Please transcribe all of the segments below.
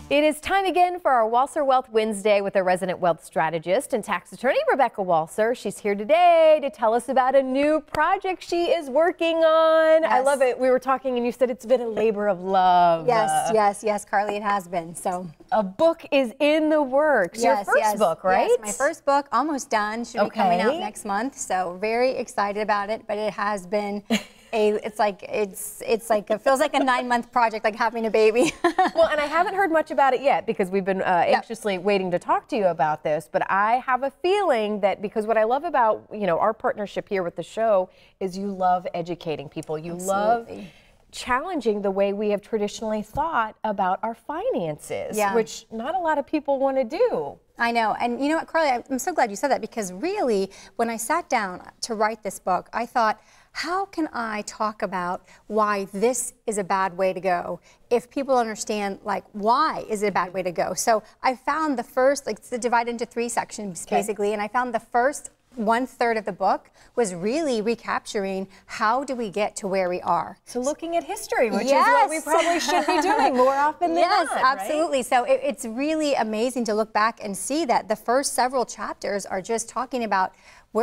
It is time again for our Walser Wealth Wednesday with our resident wealth strategist and tax attorney, Rebecca Walser. She's here today to tell us about a new project she is working on. Yes. I love it. We were talking and you said it's been a labor of love. Yes, Carly, it has been. So a book is in the works. Yes, Your first book, right? Yes, my first book, almost done. Should be coming out next month. So very excited about it, but it has been it feels like a 9-month project, like having a baby. Well, and I haven't heard much about it yet because we've been anxiously waiting to talk to you about this, but I have a feeling that because what I love about, our partnership here with the show is you love educating people. You love challenging the way we have traditionally thought about our finances, which not a lot of people want to do. I know. And you know what, Carly, I'm so glad you said that, because really, when I sat down to write this book, I thought, how can I talk about why this is a bad way to go if people understand, like, why is it a bad way to go? So I found the first, it's divided into 3 sections, basically, and I found the first 1/3 of the book was really recapturing how do we get to where we are. So looking at history, which is what we probably should be doing more often than not. Yes, absolutely. Right? So it's really amazing to look back and see that the first several chapters are just talking about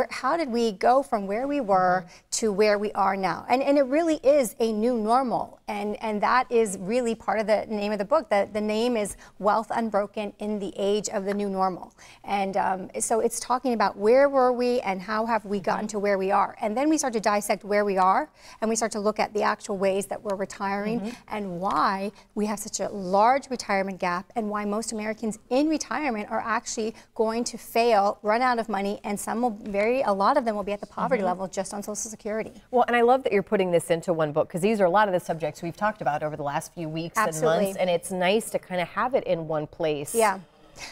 how did we go from where we were to where we are now. And it really is a new normal. And that is really part of the name of the book. The name is Wealth Unbroken in the Age of the New Normal. And so it's talking about where were we and how have we gotten to where we are. And then we start to dissect where we are, and we start to look at the actual ways that we're retiring and why we have such a large retirement gap, and why most Americans in retirement are actually going to fail, run out of money, and a lot of them will be at the poverty level just on Social Security. Well, and I love that you're putting this into one book, because these are a lot of the subjects we've talked about over the last few weeks and months, and it's nice to kind of have it in one place. Yeah.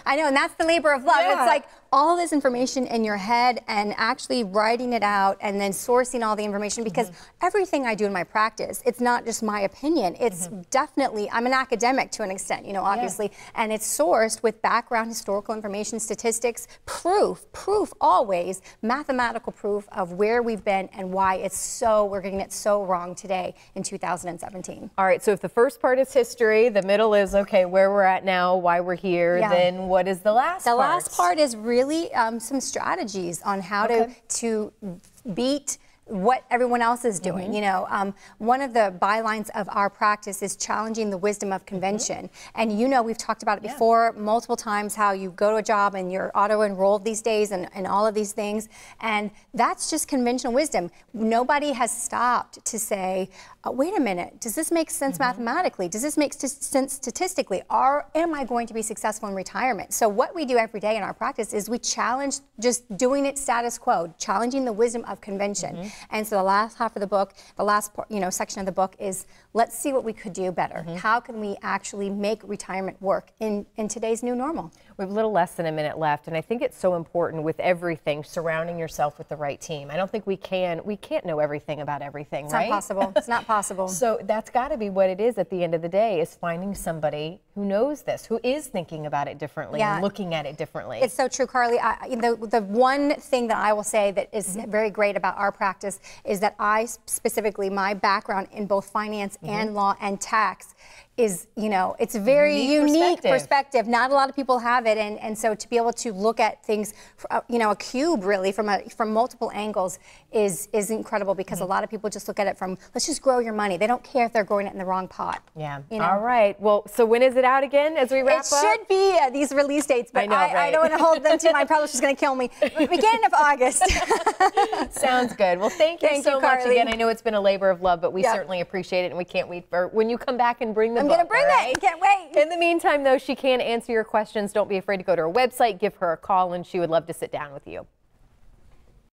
I know, and that's the labor of love. It's like all this information in your head and actually writing it out and then sourcing all the information, because everything I do in my practice, it's not just my opinion. It's definitely, I'm an academic to an extent, obviously, and it's sourced with background historical information, statistics, proof always, mathematical proof of where we've been and why we're getting it so wrong today in 2017. All right, so if the first part is history, the middle is, okay, where we're at now, why we're here, then what is the last part? The last part is really some strategies on how to beat what everyone else is doing. One of the bylines of our practice is challenging the wisdom of convention. And we've talked about it before multiple times, how you go to a job and you're auto-enrolled these days and all of these things. And that's just conventional wisdom. Nobody has stopped to say, wait a minute, does this make sense mathematically? Does this make sense statistically? Am I going to be successful in retirement? So what we do every day in our practice is we challenge just doing it status quo, challenging the wisdom of convention. And so the last half of the book, the last section of the book is, let's see what we could do better. How can we actually make retirement work in today's new normal? We have a little less than a minute left, and I think it's so important with everything, surrounding yourself with the right team. I don't think we can't know everything about everything, right? It's not possible. It's not possible. So that's got to be what it is at the end of the day, is finding somebody who knows this, who is thinking about it differently, and looking at it differently. It's so true, Carly. The one thing that I will say that is very great about our practice is that specifically, my background in both finance and law and tax is, it's a very unique perspective. Not a lot of people have it, and so to be able to look at things, a cube really from multiple angles is incredible, because a lot of people just look at it from, let's just grow your money. They don't care if they're growing it in the wrong pot. Yeah. All right. Well, so when is it out again as we wrap up? It should be these release dates, but I don't want to hold them to my publisher's going to kill me. Beginning of August. Sounds good. Well, thank you so much again. I know it's been a labor of love, but we certainly appreciate it, and we can't wait for when you come back and bring the book. I'm going to bring it. Can't wait. In the meantime, though, she can answer your questions. Don't be afraid to go to her website, give her a call, and she would love to sit down with you.